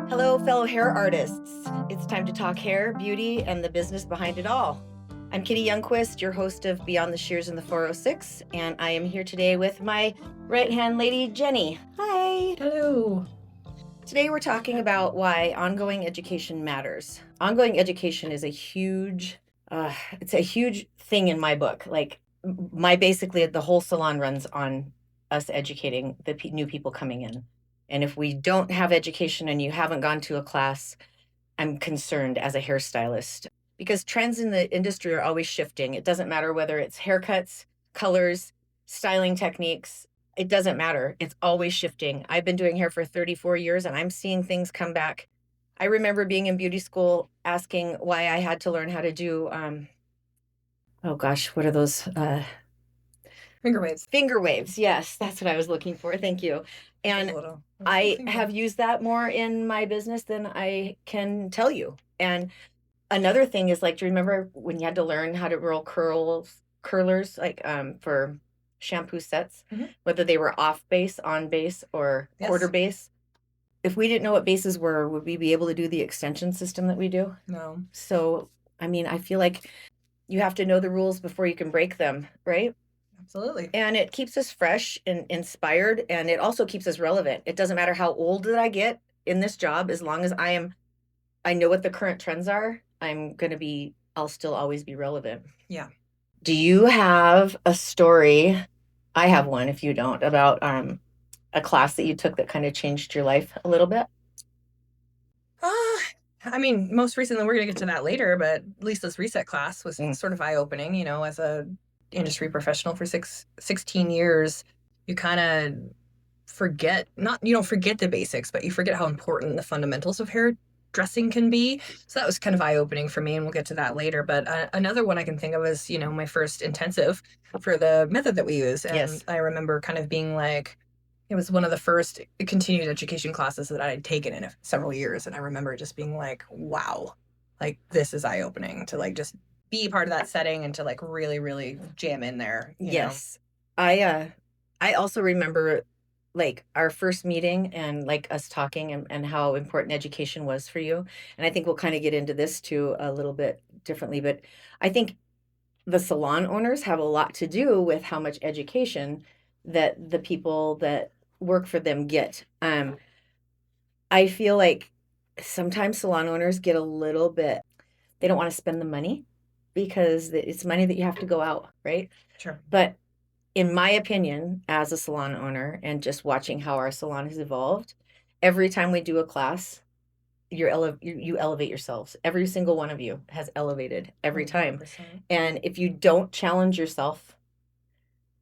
Hello, fellow hair artists. It's time to talk hair, beauty, and the business behind it all. I'm Kitty Youngquist, your host of Beyond the Shears and the 406, and I am here today with my right-hand lady, Jennie. Hi. Hello. Today we're talking about why ongoing education matters. Ongoing education is a huge thing in my book. Like basically the whole salon runs on us educating the new people coming in. And if we don't have education and you haven't gone to a class, I'm concerned as a hairstylist because trends in the industry are always shifting. It doesn't matter whether it's haircuts, colors, styling techniques. It doesn't matter. It's always shifting. I've been doing hair for 34 years and I'm seeing things come back. I remember being in beauty school asking why I had to learn how to do, what are those? Finger waves. Finger waves. Yes, that's what I was looking for. Thank you. And I have used that more in my business than I can tell you. And another thing is, like, do you remember when you had to learn how to roll curlers, like for shampoo sets, whether they were off base, on base, or quarter base? If we didn't know what bases were, would we be able to do the extension system that we do? No. So, I mean, I feel like you have to know the rules before you can break them, right? Absolutely. And it keeps us fresh and inspired, and it also keeps us relevant. It doesn't matter how old that I get in this job, as long as I know what the current trends are, I'll still always be relevant. Yeah. Do you have a story? I have one, if you don't, about a class that you took that kind of changed your life a little bit? I mean, most recently, we're going to get to that later, but at least this reset class was sort of eye-opening, as a industry professional for 16 years, you kind of you don't forget the basics, but you forget how important the fundamentals of hairdressing can be. So that was kind of eye-opening for me, and we'll get to that later. But another one I can think of is, my first intensive for the method that we use. And Yes. I remember kind of being like, it was one of the first continued education classes that I had taken in several years. And I remember just being like, wow, like this is eye-opening to like just be part of that setting and to like really, really jam in there. Yes. I also remember like our first meeting and like us talking and how important education was for you. And I think we'll kind of get into this too a little bit differently, but I think the salon owners have a lot to do with how much education that the people that work for them get. I feel like sometimes salon owners get a little bit, they don't want to spend the money because it's money that you have to go out, right? Sure. But in my opinion, as a salon owner and just watching how our salon has evolved, every time we do a class, you elevate yourselves. Every single one of you has elevated every time. 100%. And if you don't challenge yourself,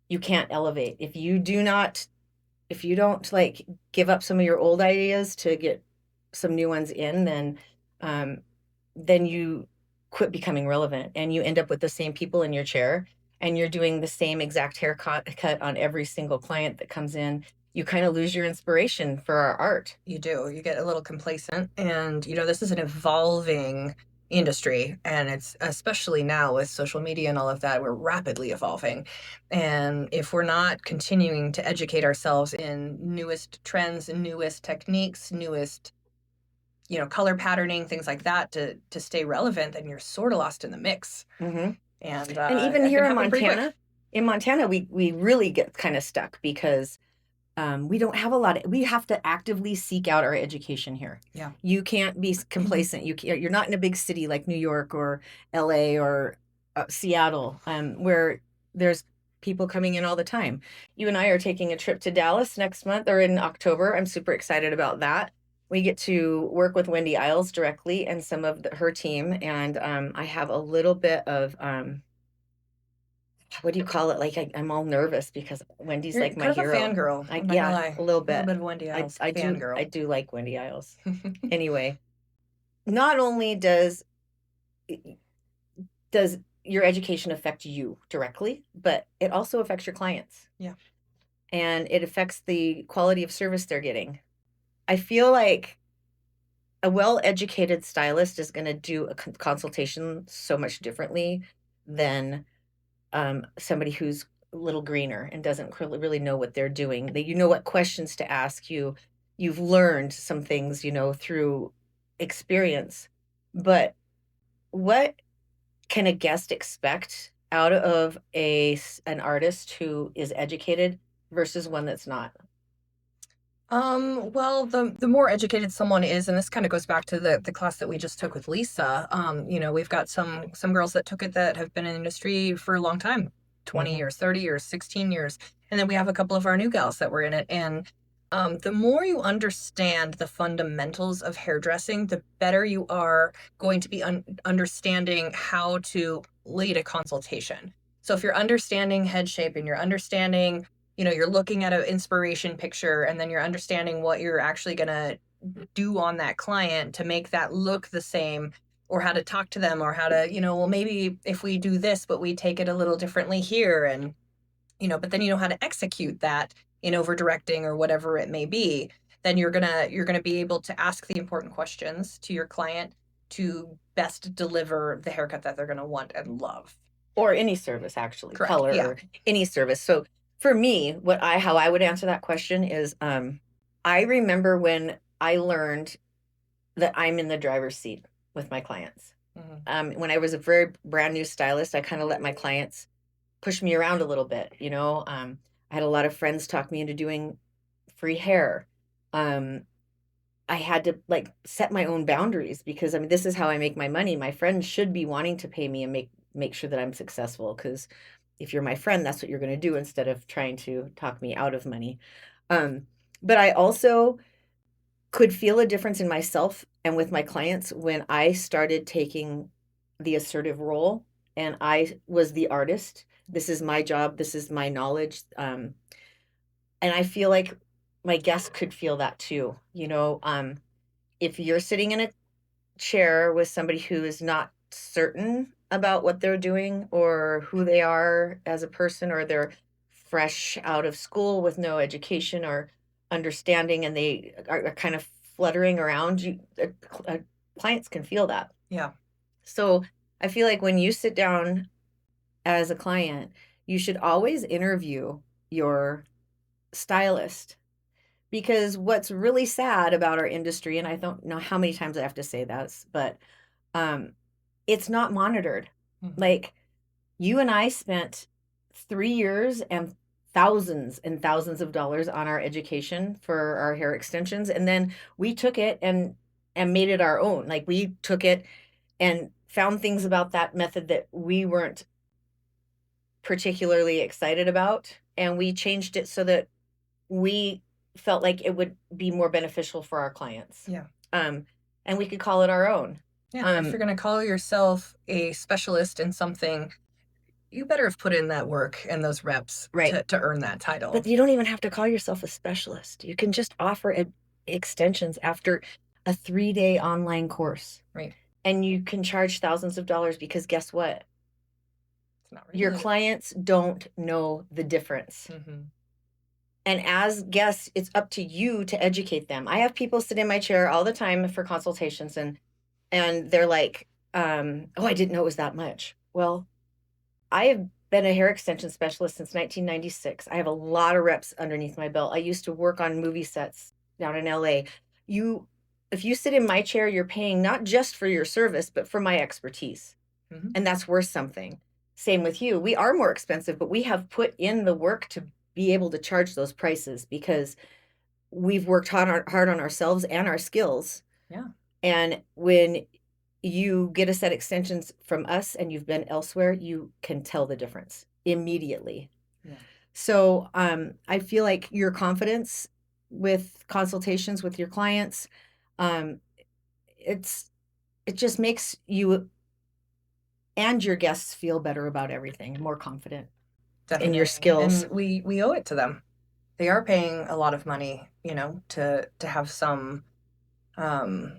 you can't elevate. If you don't like give up some of your old ideas to get some new ones in, then you quit becoming relevant and you end up with the same people in your chair and you're doing the same exact haircut on every single client that comes in. You kind of lose your inspiration for our art. You do. You get a little complacent. And, this is an evolving industry. And it's especially now with social media and all of that, we're rapidly evolving. And if we're not continuing to educate ourselves in newest trends and newest techniques, newest, color patterning, things like that to stay relevant, then you're sort of lost in the mix. Mm-hmm. And even here in Montana, we really get kind of stuck because we don't have we have to actively seek out our education here. Yeah. You can't be complacent. You're not in a big city like New York or LA or Seattle, where there's people coming in all the time. You and I are taking a trip to Dallas next month or in October. I'm super excited about that. We get to work with Wendy Isles directly and some of her team. And I have a little bit of, what do you call it? Like I'm all nervous because Wendy's You're like my kind hero. of a fangirl. A little bit. A little bit of Wendy Isles. I do like Wendy Isles. Anyway, not only does your education affect you directly, but it also affects your clients. Yeah. And it affects the quality of service they're getting. I feel like a well-educated stylist is going to do a consultation so much differently than somebody who's a little greener and doesn't really know what they're doing. You know what questions to ask. You you've learned some things, through experience. But what can a guest expect out of an artist who is educated versus one that's not? Well, the more educated someone is, and this kind of goes back to the class that we just took with Lisa. We've got some girls that took it that have been in industry for a long time, 20 Mhm. years, 30 years, 16 years. And then we have a couple of our new gals that were in it. And the more you understand the fundamentals of hairdressing, the better you are going to be understanding how to lead a consultation. So if you're understanding head shape and you're understanding, you're looking at an inspiration picture and then you're understanding what you're actually going to do on that client to make that look the same, or how to talk to them, or how to, well, maybe if we do this, but we take it a little differently here. And, but then you know how to execute that in over directing or whatever it may be, then you're gonna be able to ask the important questions to your client to best deliver the haircut that they're gonna want and love. Or any service, actually, Correct. color, Yeah. or any service. So for me, how I would answer that question is, I remember when I learned that I'm in the driver's seat with my clients. When I was a very brand new stylist, I kind of let my clients push me around a little bit. I had a lot of friends talk me into doing free hair. Um, I had to like set my own boundaries, because this is how I make my money. My friends should be wanting to pay me and make sure that I'm successful, because if you're my friend, that's what you're going to do, instead of trying to talk me out of money. But I also could feel a difference in myself and with my clients when I started taking the assertive role and I was the artist. This is my job. This is my knowledge. And I feel like my guests could feel that too. If you're sitting in a chair with somebody who is not certain about what they're doing or who they are as a person, or they're fresh out of school with no education or understanding, and they are kind of fluttering around you, clients can feel that. Yeah. So I feel like when you sit down as a client, you should always interview your stylist, because what's really sad about our industry, and I don't know how many times I have to say this, but um, it's not monitored. Mhm. Like, you and I spent 3 years and thousands of dollars on our education for our hair extensions, and then we took it and made it our own. Like, we took it and found things about that method that we weren't particularly excited about, and we changed it so that we felt like it would be more beneficial for our clients. Yeah. And we could call it our own. Yeah. If you're going to call yourself a specialist in something, you better have put in that work and those reps Right. to earn that title. But you don't even have to call yourself a specialist. You can just offer extensions after a 3-day online course. Right. And you can charge thousands of dollars, because guess what? It's not Your clients don't know the difference. And as guests, it's up to you to educate them. I have people sit in my chair all the time for consultations, and they're like, oh, I didn't know it was that much. Well, I have been a hair extension specialist since 1996. I have a lot of reps underneath my belt. I used to work on movie sets down in LA. If you sit in my chair, you're paying not just for your service, but for my expertise. And that's worth something. Same with you. We are more expensive, but we have put in the work to be able to charge those prices, because we've worked hard on ourselves and our skills. Yeah. And when you get a set extensions from us and you've been elsewhere, you can tell the difference immediately. Yeah. So I feel like your confidence with consultations with your clients, it just makes you and your guests feel better about everything, more confident. Definitely. In your skills. And we owe it to them. They are paying a lot of money, to have some, to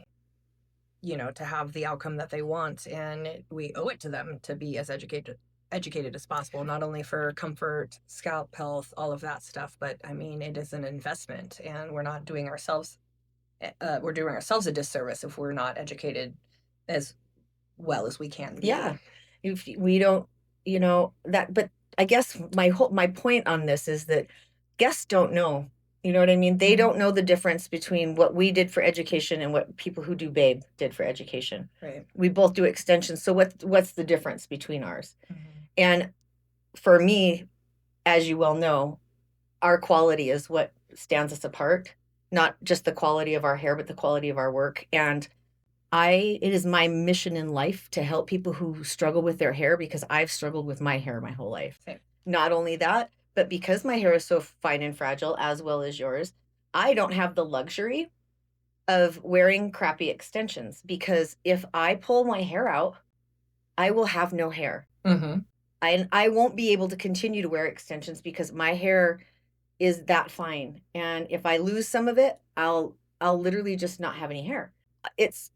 have the outcome that they want, and we owe it to them to be as educated as possible, not only for comfort, scalp health, all of that stuff, but it is an investment, and we're doing ourselves a disservice if we're not educated as well as we can be. Yeah. If we don't, that, but I guess my point on this is that guests don't know You know what I mean? They Mhm. don't know the difference between what we did for education and what people who do Babe did for education. Right. We both do extensions. So what's the difference between ours? Mm-hmm. And for me, as you well know, our quality is what stands us apart, not just the quality of our hair, but the quality of our work. And it is my mission in life to help people who struggle with their hair because I've struggled with my hair my whole life. Same. Not only that, but because my hair is so fine and fragile, as well as yours, I don't have the luxury of wearing crappy extensions because if I pull my hair out, I will have no hair. Mm-hmm. I won't be able to continue to wear extensions because my hair is that fine. And if I lose some of it, I'll literally just not have any hair. It's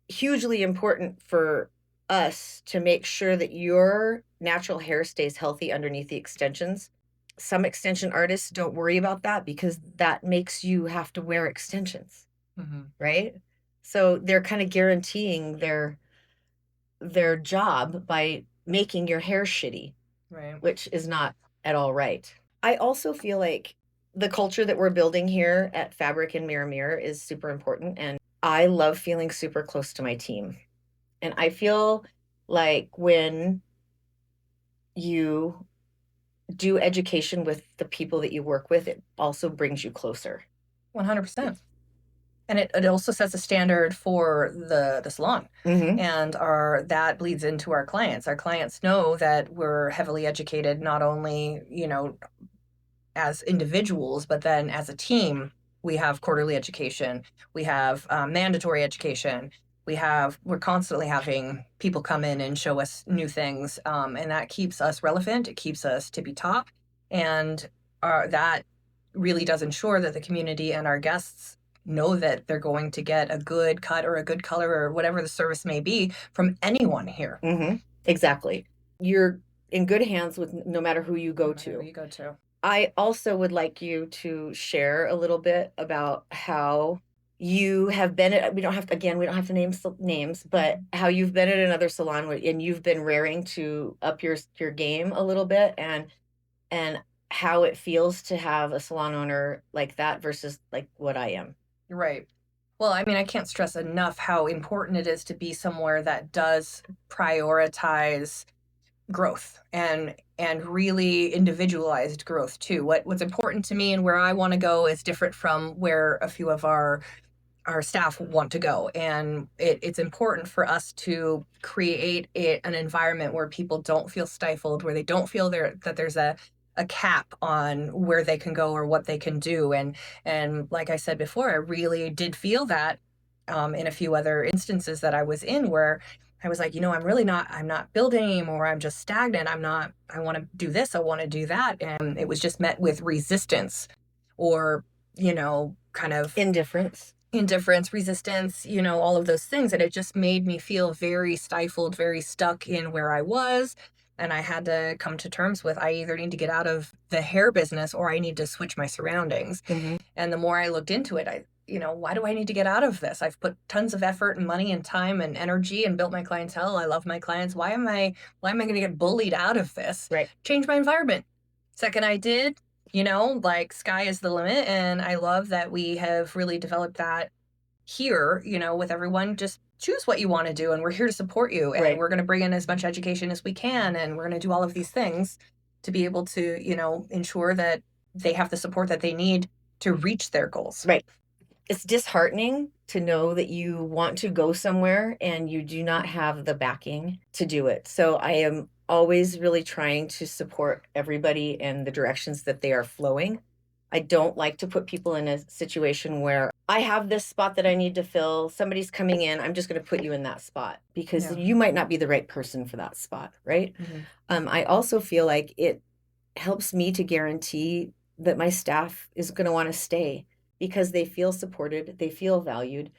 hugely important for us to make sure that your natural hair stays healthy underneath the extensions. Some extension artists don't worry about that because that makes you have to wear extensions, Mm-hmm. right? So they're kind of guaranteeing their job by making your hair shitty, Right. which is not at all right. I also feel like the culture that we're building here at Fabrik and Mirror Mirror is super important. And I love feeling super close to my team. And I feel like when you do education with the people that you work with, it also brings you closer. 100%. And it also sets a standard for the salon. Mm-hmm. And that bleeds into our clients. Our clients know that we're heavily educated, not only, as individuals, but then as a team. We have quarterly education, we have mandatory education, we're constantly having people come in and show us new things, and that keeps us relevant, it keeps us tippy top, and that really does ensure that the community and our guests know that they're going to get a good cut or a good color or whatever the service may be from anyone here. Mm-hmm. Exactly. You're in good hands with no matter who you go to. Who you go to. I also would like you to share a little bit about how you have been at, we don't have to name names, but how you've been at another salon and you've been raring to up your game a little bit, and how it feels to have a salon owner like that versus like what I am. Right. Well, I mean, I can't stress enough how important it is to be somewhere that does prioritize growth and really individualized growth too. What's important to me and where I want to go is different from where a few of our staff want to go, and it's important for us to create an environment where people don't feel stifled, where they don't feel that there's a cap on where they can go or what they can do. And like I said before, I really did feel that in a few other instances that I was in, where I was like, I'm not building anymore. I'm just stagnant. I want to do this. I want to do that. And it was just met with resistance or, kind of Indifference, resistance, all of those things. And it just made me feel very stifled, very stuck in where I was. And I had to come to terms with, I either need to get out of the hair business or I need to switch my surroundings. mm-hmm. And the more I looked into it, why do I need to get out of this? I've put tons of effort and money and time and energy and built my clientele. I love my clients. Why am I going to get bullied out of this? Right. Change my environment. Second I did, like sky is the limit. And I love that we have really developed that here, with everyone. Just choose what you want to do. And we're here to support you. And Right. we're going to bring in as much education as we can. And we're going to do all of these things to be able to, ensure that they have the support that they need to reach their goals. Right. It's disheartening to know that you want to go somewhere and you do not have the backing to do it. So I am always really trying to support everybody in the directions that they are flowing. I don't like to put people in a situation where I have this spot that I need to fill. Somebody's coming in. I'm just going to put you in that spot because you might not be the right person for that spot, right? Mm-hmm. I also feel like it helps me to guarantee that my staff is going to want to stay because they feel supported, they feel valued,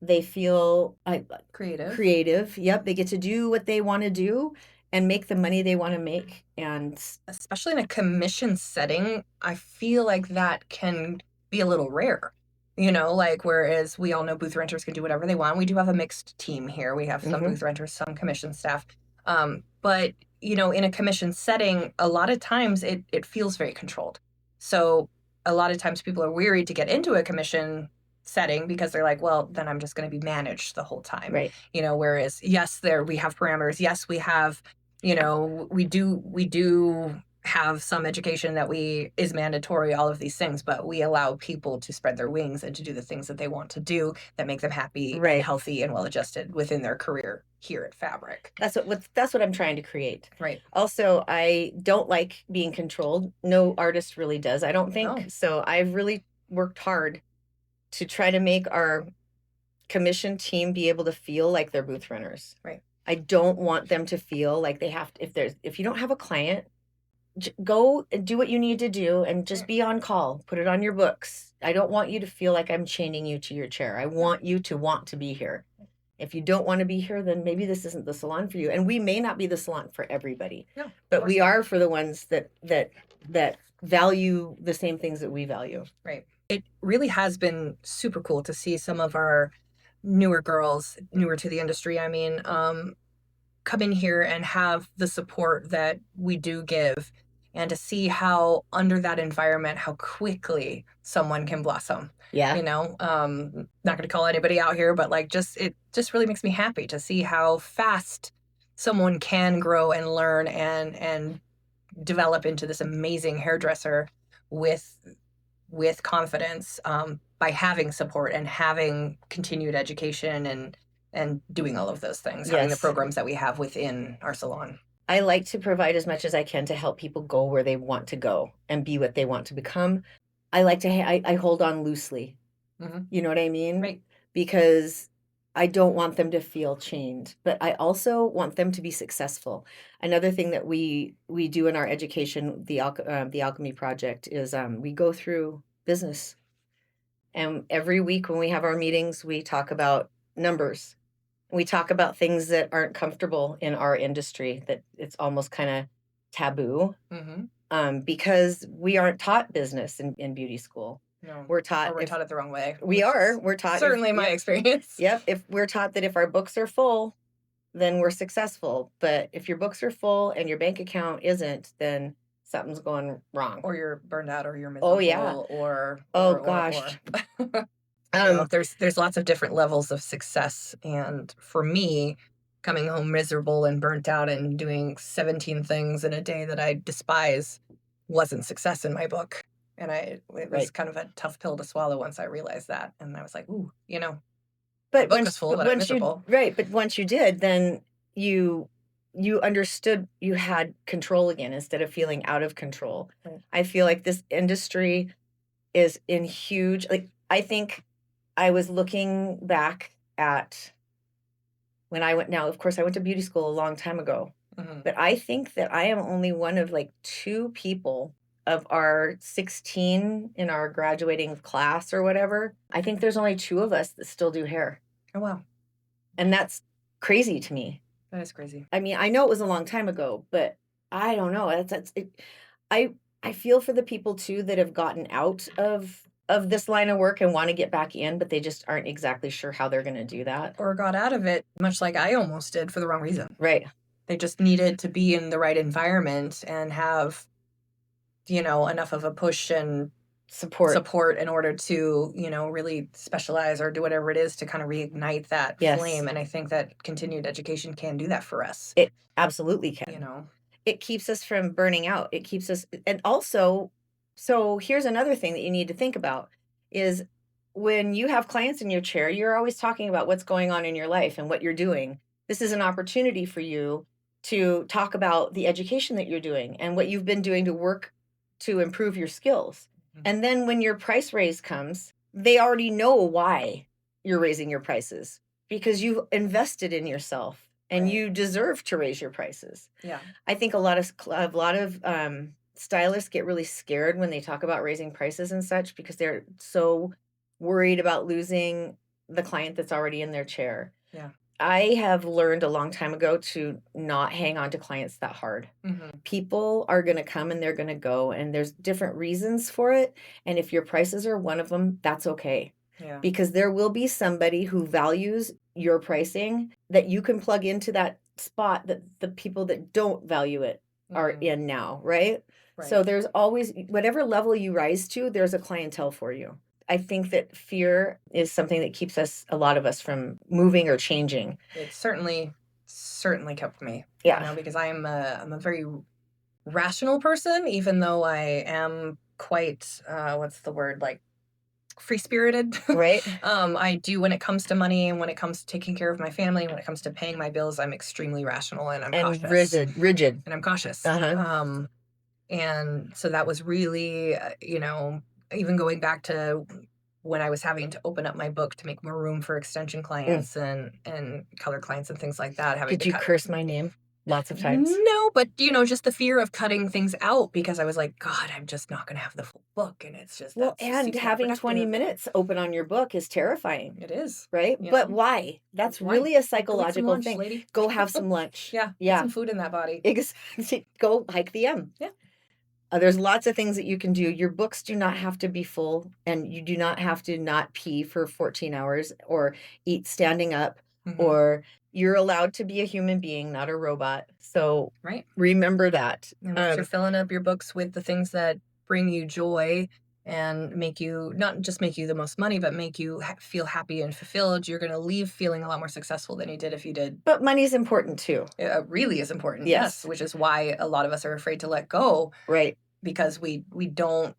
they feel creative. Yep, they get to do what they want to do and make the money they want to make. And especially in a commission setting, I feel like that can be a little rare. Whereas we all know booth renters can do whatever they want. We do have a mixed team here. We have some booth renters, some commission staff. But, in a commission setting, a lot of times it feels very controlled. So a lot of times people are weary to get into a commission setting because they're like, well, then I'm just going to be managed the whole time. Right. Whereas yes, we have parameters. Yes, we have, we do have some education that is mandatory, all of these things, but we allow people to spread their wings and to do the things that they want to do that make them happy and Right. healthy and well adjusted within their career here at Fabrik. That's what I'm trying to create. Right. Also, I don't like being controlled. No artist really does, I don't think. No. So I've really worked hard to try to make our commission team be able to feel like they're booth runners. Right. I don't want them to feel like they have to, if you don't have a client, go and do what you need to do and just be on call. Put it on your books. I don't want you to feel like I'm chaining you to your chair. I want you to want to be here. If you don't want to be here, then maybe this isn't the salon for you. And we may not be the salon for everybody. No, but we are for the ones that value the same things that we value. Right. It really has been super cool to see some of our newer girls, newer to the industry, come in here and have the support that we do give, and to see how under that environment, how quickly someone can blossom. Yeah. Not going to call anybody out here, but it just really makes me happy to see how fast someone can grow and learn and develop into this amazing hairdresser with confidence, by having support and having continued education and doing all of those things, having the programs that we have within our salon. I like to provide as much as I can to help people go where they want to go and be what they want to become. I like to, I hold on loosely. Mm-hmm. You know what I mean? Right. Because I don't want them to feel chained, but I also want them to be successful. Another thing that we do in our education, the Alchemy Project, is we go through business. And every week when we have our meetings, we talk about numbers. We talk about things that aren't comfortable in our industry, that it's almost kind of taboo. Mm-hmm. Because we aren't taught business in beauty school. No, we're taught taught it the wrong way. We're taught, certainly my experience. Yep. If we're taught that if our books are full, then we're successful. But if your books are full and your bank account isn't, then something's going wrong. Or you're burned out, or you're miserable. Oh yeah. Or gosh. There's lots of different levels of success, and for me, coming home miserable and burnt out and doing 17 things in a day that I despise wasn't success in my book. And it was kind of a tough pill to swallow once I realized that. And I was like, ooh, but the book was full, but I'm miserable. But once you did, then you understood you had control again instead of feeling out of control. Right. I feel like this industry is in huge, I think I was looking back at when I went, now, of course, I went to beauty school a long time ago, mm-hmm. but I think that I am only one of 2 people of our 16 in our graduating class or whatever. I think there's only 2 of us that still do hair. Oh, wow. And that's crazy to me. That is crazy. I mean, I know it was a long time ago, but I don't know. That's it. I feel for the people too that have gotten out of this line of work and want to get back in, but they just aren't exactly sure how they're going to do that. Or got out of it, much like I almost did, for the wrong reason. Right. They just needed to be in the right environment and have, enough of a push and support in order to, really specialize or do whatever it is to kind of reignite that flame. And I think that continued education can do that for us. It absolutely can. It keeps us from burning out. It keeps us, and also, so here's another thing that you need to think about is when you have clients in your chair, you're always talking about what's going on in your life and what you're doing. This is an opportunity for you to talk about the education that you're doing and what you've been doing to work to improve your skills. Mm-hmm. And then when your price raise comes, they already know why you're raising your prices because you've invested in yourself and you deserve to raise your prices. Yeah. I think a lot of stylists get really scared when they talk about raising prices and such because they're so worried about losing the client that's already in their chair. Yeah. I have learned a long time ago to not hang on to clients that hard. Mm-hmm. People are going to come and they're going to go, and there's different reasons for it. And if your prices are one of them, that's okay. Yeah. Because there will be somebody who values your pricing that you can plug into that spot that the people that don't value it are in now, right? So there's always, whatever level you rise to, there's a clientele for you. I think that fear is something that keeps a lot of us from moving or changing. It certainly kept me. Yeah. You know, because I'm a very rational person, even though I am quite, what's the word, like free-spirited. Right. I do, when it comes to money and when it comes to taking care of my family, when it comes to paying my bills, I'm extremely rational and I'm cautious. Rigid. And I'm cautious. Uh-huh. And so that was really, even going back to when I was having to open up my book to make more room for extension clients and color clients and things like that. Did you curse my name lots of times? No, but just the fear of cutting things out, because I was like, God, I'm just not going to have the full book, and it's just and having 20 minutes open on your book is terrifying. It is, right? But why? That's really a psychological lunch, thing. Lady. Go have some lunch. Yeah, get some food in that body. Exactly. Go hike the M. Yeah. There's lots of things that you can do. Your books do not have to be full, and you do not have to not pee for 14 hours or eat standing up, or you're allowed to be a human being, not a robot. So remember that. And you're filling up your books with the things that bring you joy and make you, not just make you the most money, but make you feel happy and fulfilled. You're going to leave feeling a lot more successful than you did if you did. But money is important too. It really is important. Yes. Which is why a lot of us are afraid to let go. Right. Because we don't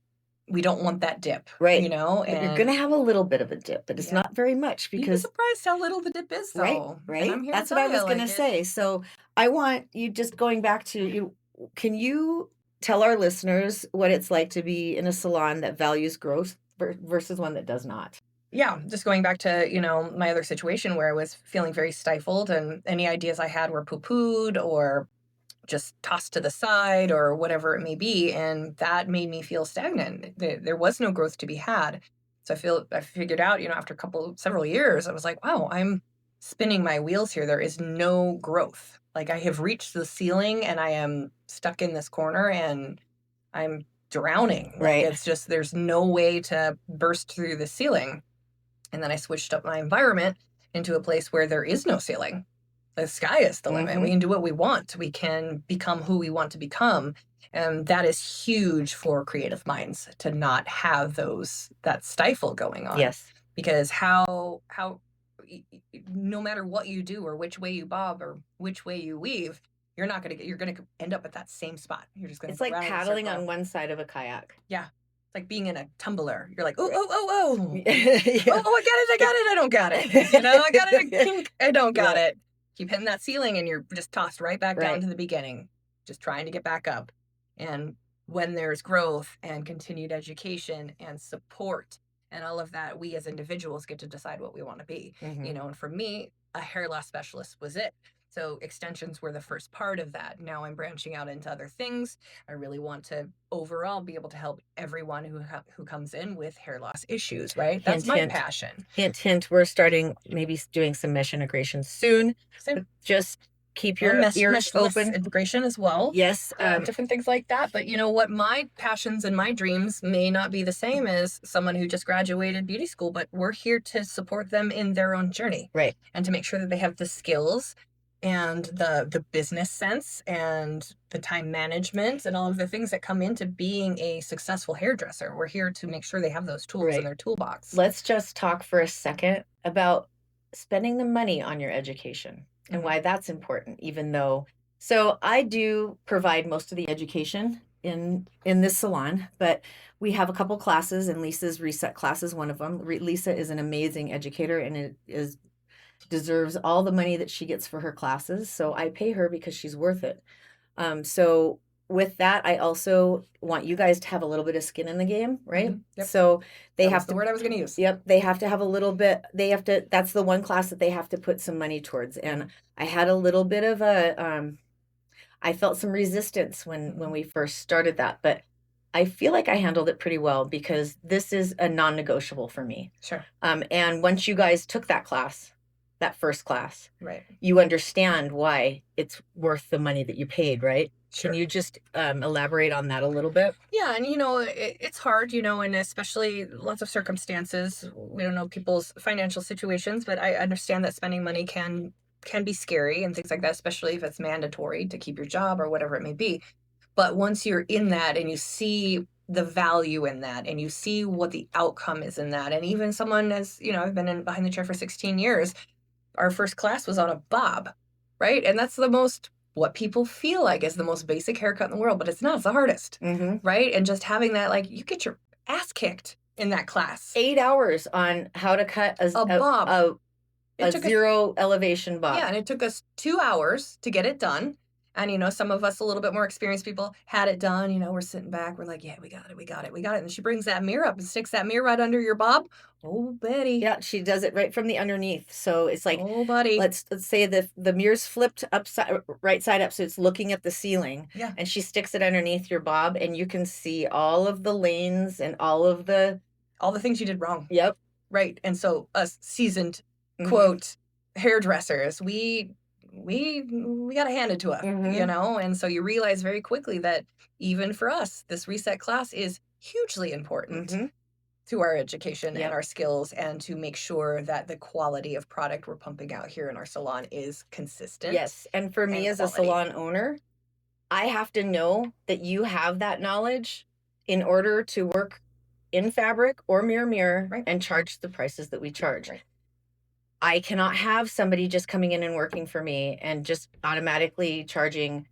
want that dip. Right. You know, and you're going to have a little bit of a dip, but it's not very much, because you'd be surprised how little the dip is, though. Right. That's what I was going to say. So I want you, just going back to you, can you tell our listeners what it's like to be in a salon that values growth versus one that does not? Yeah, just going back to, my other situation where I was feeling very stifled and any ideas I had were poo-pooed or just tossed to the side or whatever it may be. And that made me feel stagnant. There was no growth to be had. So I figured out, after several years, I was like, wow, I'm spinning my wheels here. There is no growth. Like, I have reached the ceiling and I am stuck in this corner and I'm drowning. Right. It's just, there's no way to burst through the ceiling. And then I switched up my environment into a place where there is no ceiling. The sky is the limit. We can do what we want. We can become who we want to become. And that is huge for creative minds, to not have that stifle going on. Yes. Because how no matter what you do or which way you bob or which way you weave, you're going to end up at that same spot. You're just going to. It's like paddling on one side of a kayak. Yeah. It's like being in a tumbler. You're like, oh. Yeah. Oh, I got it. I don't got it. I got it. I don't got it. Keep hitting that ceiling and you're just tossed right back down to the beginning, just trying to get back up. And when there's growth and continued education and support and all of that, we as individuals get to decide what we want to be. And for me, a hair loss specialist was it. So extensions were the first part of that. Now I'm branching out into other things. I really want to overall be able to help everyone who comes in with hair loss issues, right? That's my passion. Hint, hint. We're starting maybe doing some mesh integration soon. Just keep your ears open. Integration as well. Yes. Different things like that. But you know what? My passions and my dreams may not be the same as someone who just graduated beauty school, but we're here to support them in their own journey. Right. And to make sure that they have the skills and the business sense and the time management and all of the things that come into being a successful hairdresser. We're here to make sure they have those tools in their toolbox. Let's just talk for a second about spending the money on your education and why that's important, even though. So I do provide most of the education in this salon, but we have a couple classes, and Lisa's reset class is one of them. Lisa is an amazing educator, and it deserves all the money that she gets for her classes. So I pay her because she's worth it. So with that, I also want you guys to have a little bit of skin in the game, right? Yep. So that's the word I was going to use. Yep. They have to have a little bit, that's the one class that they have to put some money towards. And I had a little bit of I felt some resistance when we first started that, but I feel like I handled it pretty well because this is a non-negotiable for me. Sure. And once you guys took that class, that first class, right, you understand why it's worth the money that you paid, right? Sure. Can you just elaborate on that a little bit? Yeah, and it's hard, and especially lots of circumstances. We don't know people's financial situations, but I understand that spending money can be scary and things like that, especially if it's mandatory to keep your job or whatever it may be. But once you're in that and you see the value in that and you see what the outcome is in that, and even someone as, I've been behind the chair for 16 years, our first class was on a bob, right? And that's what people feel like is the most basic haircut in the world, but it's not. It's the hardest, right? And just having that, like, you get your ass kicked in that class. 8 hours on how to cut a bob. A zero elevation bob. Yeah, and it took us 2 hours to get it done. And, some of us a little bit more experienced people had it done. We're sitting back. We're like, yeah, we got it. And she brings that mirror up and sticks that mirror right under your bob. Oh, Betty. Yeah, she does it right from the underneath. So it's like, oh, buddy. Let's say the mirror's flipped right side up, so it's looking at the ceiling. Yeah. And she sticks it underneath your bob, and you can see all of the lanes and all the things you did wrong. Yep. Right. And so us seasoned, quote, hairdressers, we got to hand it to us, and so you realize very quickly that even for us, this reset class is hugely important to our education and our skills, and to make sure that the quality of product we're pumping out here in our salon is consistent. Yes. And for me as a salon owner, I have to know that you have that knowledge in order to work in Fabrik or mirror and charge the prices that we charge. Right. I cannot have somebody just coming in and working for me and just automatically charging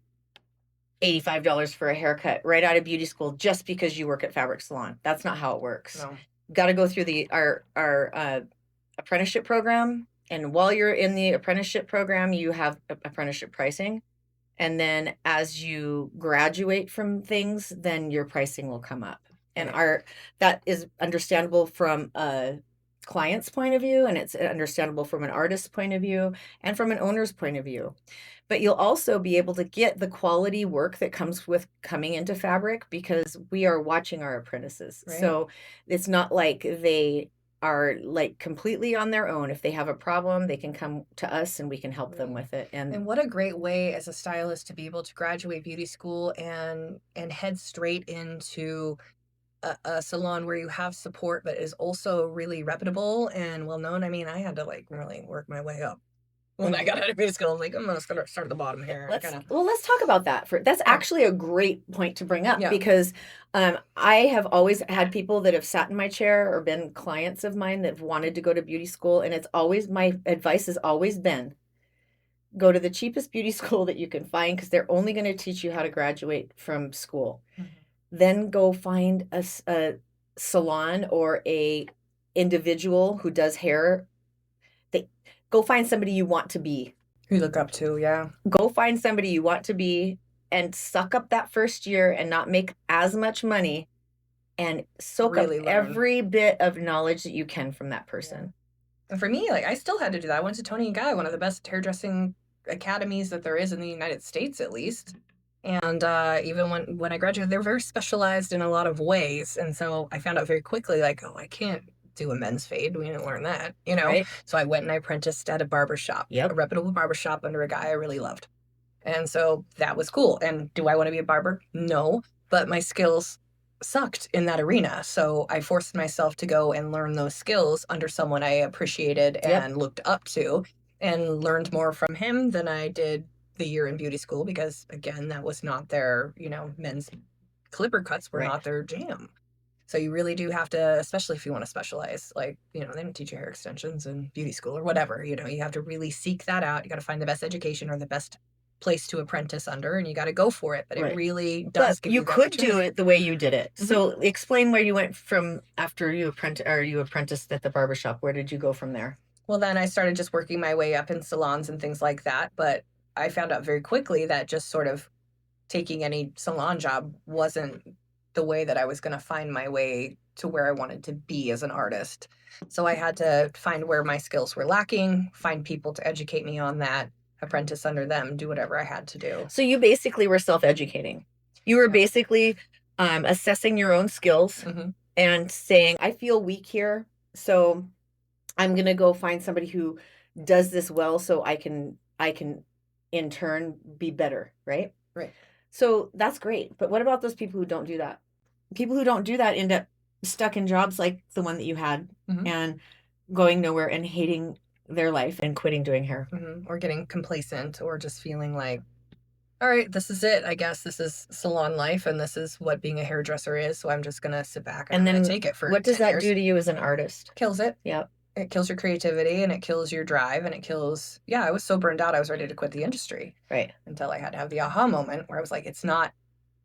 $85 for a haircut right out of beauty school just because you work at Fabrik Salon. That's not how it works. No. Got to go through our apprenticeship program, and while you're in the apprenticeship program, you have apprenticeship pricing, and then as you graduate from things, then your pricing will come up. And that is understandable from a client's point of view, and it's understandable from an artist's point of view and from an owner's point of view. But you'll also be able to get the quality work that comes with coming into Fabrik, because we are watching our apprentices. Right. So it's not like they are like completely on their own. If they have a problem, they can come to us and we can help them with it. And what a great way as a stylist to be able to graduate beauty school and head straight into a salon where you have support, but is also really reputable and well known. I mean, I had to really work my way up when I got out of beauty school. I'm like, I'm gonna start at the bottom here. Let's talk about that. That's actually a great point to bring up, because I have always had people that have sat in my chair or been clients of mine that have wanted to go to beauty school, and it's always, my advice has always been, go to the cheapest beauty school that you can find, because they're only going to teach you how to graduate from school. Then go find a salon or a individual who does hair. Go find somebody you want to be. Who you look up to, yeah. Go find somebody you want to be and suck up that first year and not make as much money, and soak up every bit of knowledge that you can from that person. Yeah. And for me, I still had to do that. I went to Toni and Guy, one of the best hairdressing academies that there is in the United States, at least. And even when I graduated, they were very specialized in a lot of ways. And so I found out very quickly, I can't do a men's fade. We didn't learn that, Right. So I went and I apprenticed at a barbershop, a reputable barbershop under a guy I really loved. And so that was cool. And do I want to be a barber? No, but my skills sucked in that arena. So I forced myself to go and learn those skills under someone I appreciated and looked up to, and learned more from him than I did the year in beauty school, because again, that was not their, men's clipper cuts were not their jam. So you really do have to, especially if you want to specialize, they don't teach you hair extensions in beauty school or whatever, you have to really seek that out. You got to find the best education or the best place to apprentice under, and you got to go for it. But it really does give you the could do it the way you did it. So explain where you went from after you apprenticed at the barbershop. Where did you go from there? Well, then I started just working my way up in salons and things like that. But I found out very quickly that just sort of taking any salon job wasn't the way that I was going to find my way to where I wanted to be as an artist. So I had to find where my skills were lacking, find people to educate me on that, apprentice under them, do whatever I had to do. So you basically were self-educating. You were basically assessing your own skills and saying, I feel weak here, so I'm going to go find somebody who does this well, so I can in turn be better, right? Right. So that's great. But what about those people who don't do that? People who don't do that end up stuck in jobs like the one that you had and going nowhere and hating their life and quitting doing hair. Or getting complacent, or just feeling like all right, this is it. I guess this is salon life, and this is what being a hairdresser is. So I'm just gonna sit back and And I'm gonna then take it for what does 10 that years. do to you as an artist? Kills it. Yep. It kills your creativity and it kills your drive and it kills. Yeah, I was so burned out. I was ready to quit the industry Right. until I had to have the aha moment where I was like, it's not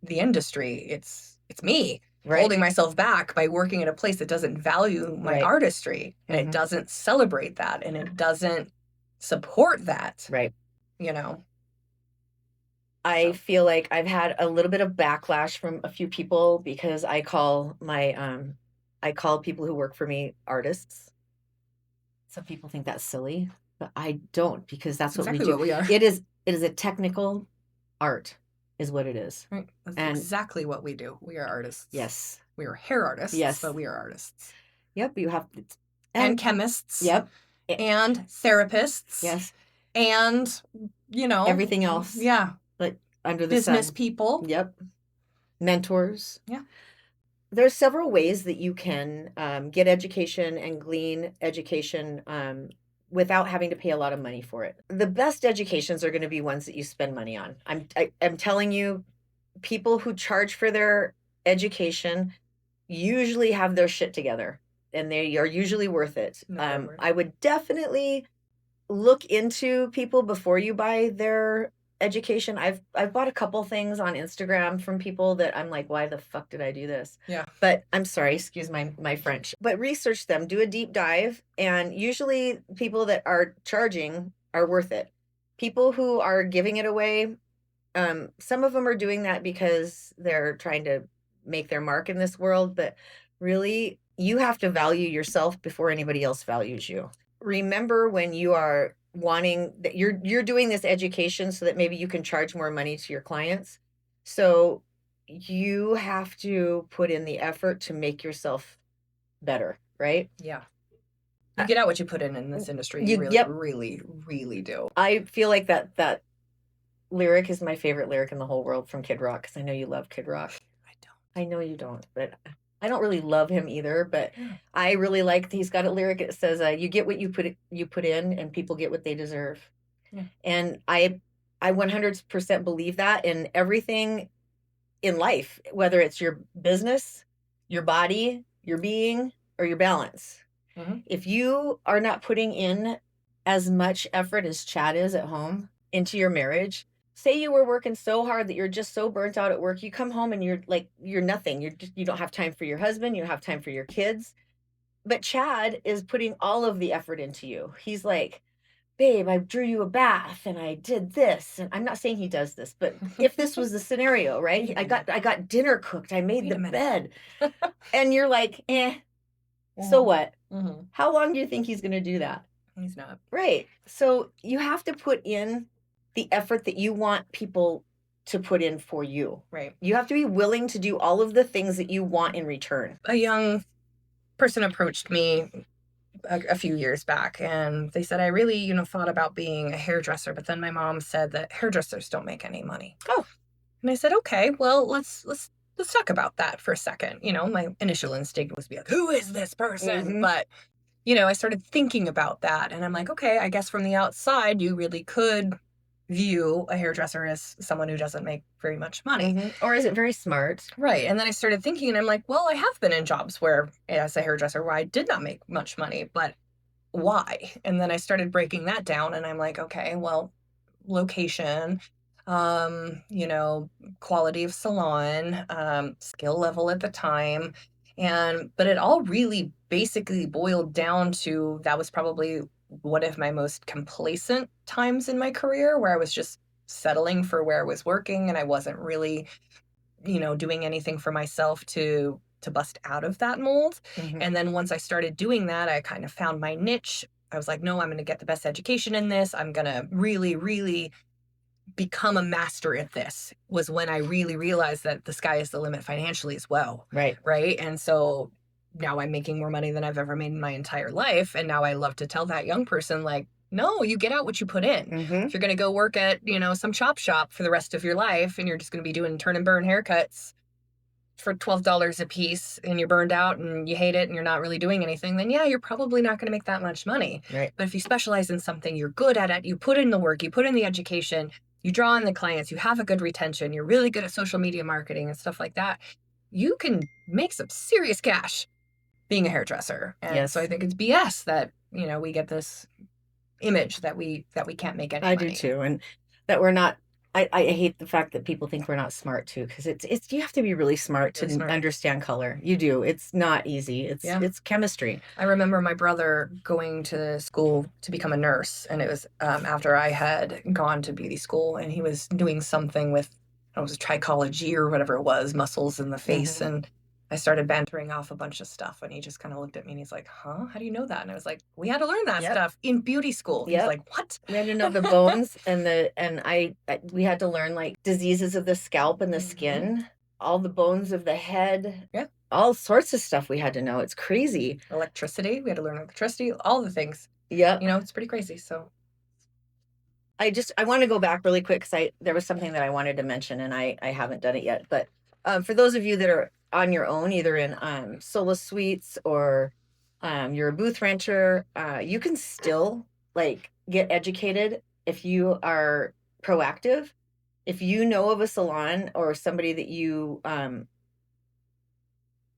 the industry, it's me. Right. Holding myself back by working at a place that doesn't value my Right. artistry and it doesn't celebrate that and it doesn't support that. Right. You know. I feel like I've had a little bit of backlash from a few people because I call people who work for me artists. Some people think that's silly, but I don't, because that's what exactly we do. What we are. It is a technical art is what it is. Right. That's And exactly what we do. We are artists. yes. We are hair artists, Yes. but we are artists. Yep, you have and chemists. Yep. And therapists. Yes. And everything else. Yeah. Like under the business sun. people. Yep. Mentors. Yeah. There's several ways that you can get education and glean education without having to pay a lot of money for it. The best educations are going to be ones that you spend money on. I'm telling you, people who charge for their education usually have their shit together and they are usually worth it. I would definitely look into people before you buy their education. I've bought a couple things on Instagram from people that I'm like, why the fuck did I do this? Yeah. But I'm sorry, excuse my French. But research them, do a deep dive, and usually people that are charging are worth it. People who are giving it away, some of them are doing that because they're trying to make their mark in this world, but really you have to value yourself before anybody else values you. Remember, when you are wanting that, you're doing this education so that maybe you can charge more money to your clients. So you have to put in the effort to make yourself better, right? Yeah. You get out what you put in this industry. You really, really, really do. I feel like that lyric is my favorite lyric in the whole world from Kid Rock, because I know you love Kid Rock. I know you don't, but I don't really love him either, but I really like, he's got a lyric that says, you get what you put in, and people get what they deserve. Yeah. And I 100% believe that in everything in life, whether it's your business, your body, your being, or your balance. Mm-hmm. If you are not putting in as much effort as Chad is at home into your marriage, say you were working so hard that you're just so burnt out at work, you come home and you're nothing. You don't have time for your husband, you don't have time for your kids. But Chad is putting all of the effort into you. He's like, babe, I drew you a bath and I did this. And I'm not saying he does this, but if this was the scenario, right? I got dinner cooked, I made the bed. And you're like, so what? Mm-hmm. How long do you think he's going to do that? He's not. Right. So you have to put in the effort that you want people to put in for you. Right. You have to be willing to do all of the things that you want in return. A young person approached me a few years back, and they said, I really, thought about being a hairdresser, but then my mom said that hairdressers don't make any money. Oh. And I said, okay, well, let's talk about that for a second. My initial instinct was to be like, who is this person? Mm-hmm. But, I started thinking about that, and I'm like, okay, I guess from the outside, you really could view a hairdresser as someone who doesn't make very much money. Mm-hmm. Or is it very smart? Right. And then I started thinking, and I'm like, well, I have been in jobs where, as a hairdresser, where I did not make much money, but why? And then I started breaking that down, and I'm like, okay, well, location, quality of salon, skill level at the time. But it all really basically boiled down to, that was probably one of my most complacent times in my career, where I was just settling for where I was working and I wasn't really, doing anything for myself to bust out of that mold. Mm-hmm. And then once I started doing that, I kind of found my niche. I was like, no, I'm going to get the best education in this. I'm going to really, really become a master at this, was when I really realized that the sky is the limit financially as well. Right. Right. And so now I'm making more money than I've ever made in my entire life. And now I love to tell that young person, like, no, you get out what you put in. Mm-hmm. If you're going to go work at, some chop shop for the rest of your life, and you're just going to be doing turn and burn haircuts for $12 a piece, and you're burned out and you hate it and you're not really doing anything, then yeah, you're probably not going to make that much money. Right. But if you specialize in something, you're good at it, you put in the work, you put in the education, you draw in the clients, you have a good retention, you're really good at social media marketing and stuff like that, you can make some serious cash being a hairdresser. And so I think it's BS that, you know, we get this image that we can't make any money. I do too. And that we're not, I hate the fact that people think we're not smart too, because it's you have to be really smart to understand color. You do. It's not easy. It's chemistry. I remember my brother going to school to become a nurse, and it was after I had gone to beauty school, and he was doing something with, it was trichology or whatever it was, muscles in the face, and I started bantering off a bunch of stuff, and he just kind of looked at me and he's like, huh, how do you know that? And I was like, we had to learn that stuff in beauty school. He's like, what? We had to know the bones we had to learn like diseases of the scalp and the skin, all the bones of the head. Yeah. All sorts of stuff we had to know. It's crazy. Electricity. We had to learn electricity, all the things. Yeah. You know, it's pretty crazy. So I want to go back really quick because there was something that I wanted to mention and I haven't done it yet. But for those of you that are on your own, either in solo suites or you're a booth renter, you can still like get educated if you are proactive. If you know of a salon or somebody that you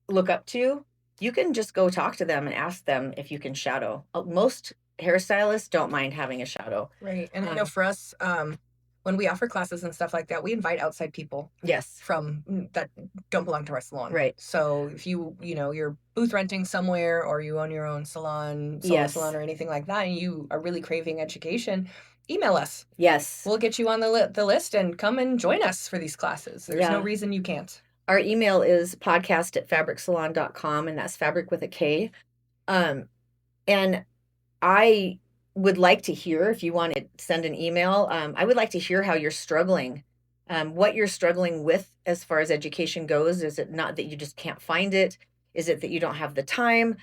look up to, you can just go talk to them and ask them if you can shadow. Most hairstylists don't mind having a shadow. Right. And I know for us, when we offer classes and stuff like that, we invite outside people. Yes. From that don't belong to our salon. Right. So if you're booth renting somewhere or you own your own salon, solo salon or anything like that, and you are really craving education, email us. Yes. We'll get you on the list and come and join us for these classes. There's no reason you can't. Our email is podcast@fabricsalon.com, and that's Fabrik with a K. And I would like to hear, if you want to send an email, I would like to hear how you're struggling, what you're struggling with as far as education goes. Is it not that you just can't find it? Is it that you don't have the time?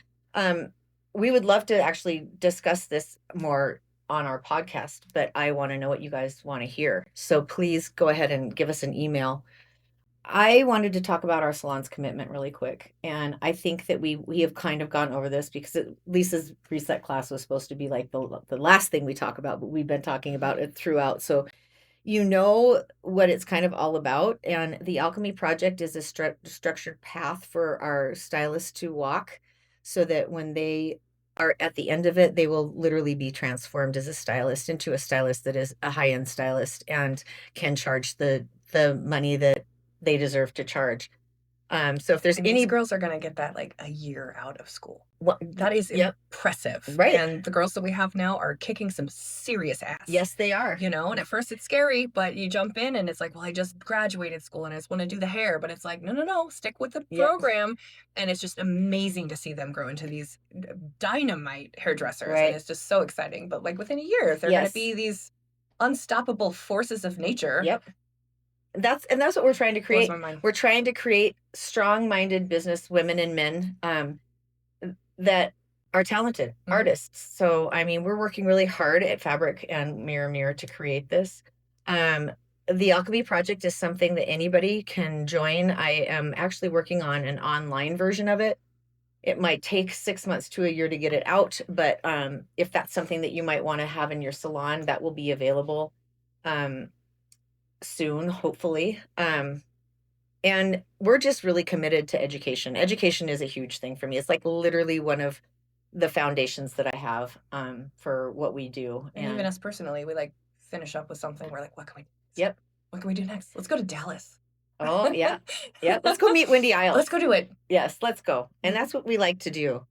We would love to actually discuss this more on our podcast, but I want to know what you guys want to hear. So please go ahead and give us an email. I wanted to talk about our salon's commitment really quick. And I think that we have kind of gone over this because Lisa's reset class was supposed to be like the last thing we talk about, but we've been talking about it throughout. So you know what it's kind of all about. And the Alchemy Project is a structured path for our stylists to walk so that when they are at the end of it, they will literally be transformed as a stylist into a stylist that is a high-end stylist and can charge the money that they deserve to charge. So if there's these girls are going to get that like a year out of school. That is impressive. Right. And the girls that we have now are kicking some serious ass. Yes, they are. You know, and at first it's scary, but you jump in and it's like, well, I just graduated school and I just want to do the hair. But it's like, no, stick with the program. And it's just amazing to see them grow into these dynamite hairdressers. Right. And it's just so exciting. But like within a year, they're going to be these unstoppable forces of nature. Yep. That's what we're trying to create. We're trying to create strong-minded business women and men that are talented artists. So, I mean, we're working really hard at Fabrik and Mirror to create this. The Alchemy Project is something that anybody can join. I am actually working on an online version of it. It might take 6 months to a year to get it out, but if that's something that you might want to have in your salon, that will be available soon, hopefully. And we're just really committed to education. Education is a huge thing for me. It's like literally one of the foundations that I have for what we do. And even us personally, we like finish up with something. We're like, what can we do? Yep. What can we do next? Let's go to Dallas. Oh, yeah. Yeah. Let's go meet Wendy Isles. Let's go do it. Yes, let's go. And that's what we like to do.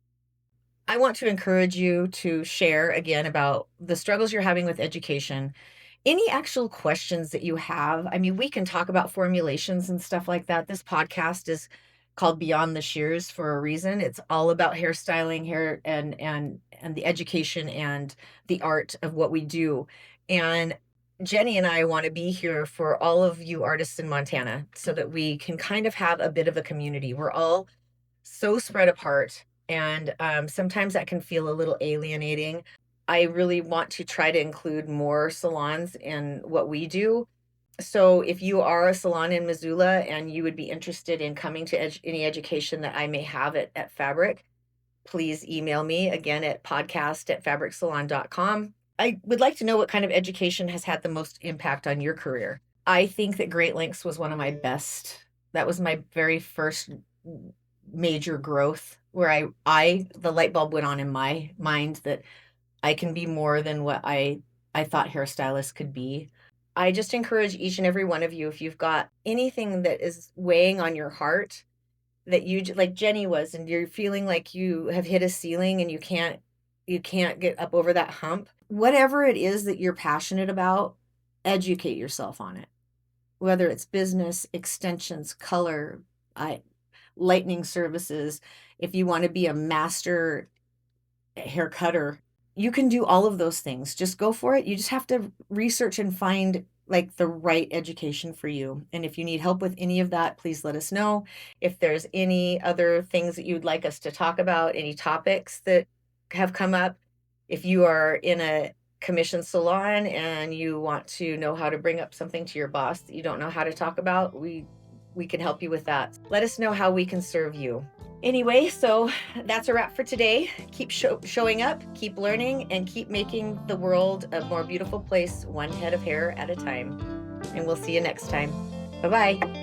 I want to encourage you to share again about the struggles you're having with education. Any actual questions that you have. I mean, we can talk about formulations and stuff like that. This podcast is called Beyond the Shears for a reason. It's all about hairstyling, hair and the education and the art of what we do. And Jennie and I want to be here for all of you artists in Montana so that we can kind of have a bit of a community. We're all so spread apart, and sometimes that can feel a little alienating. I really want to try to include more salons in what we do. So if you are a salon in Missoula and you would be interested in coming to any education that I may have at Fabrik, please email me again at podcast@fabricsalon.com. I would like to know what kind of education has had the most impact on your career. I think that Great Lengths was one of my best. That was my very first major growth where the light bulb went on in my mind that I can be more than what I thought hairstylists could be. I just encourage each and every one of you, if you've got anything that is weighing on your heart that you like Jenny was, and you're feeling like you have hit a ceiling and you can't get up over that hump, whatever it is that you're passionate about, educate yourself on it. Whether it's business, extensions, color, I lightning services, if you want to be a master hair cutter, you can do all of those things. Just go for it. You just have to research and find like the right education for you. And if you need help with any of that, please let us know. If there's any other things that you'd like us to talk about, any topics that have come up, if you are in a commission salon and you want to know how to bring up something to your boss that you don't know how to talk about, we can help you with that. Let us know how we can serve you. Anyway, so that's a wrap for today. Keep showing up, keep learning, and keep making the world a more beautiful place, one head of hair at a time. And we'll see you next time. Bye-bye.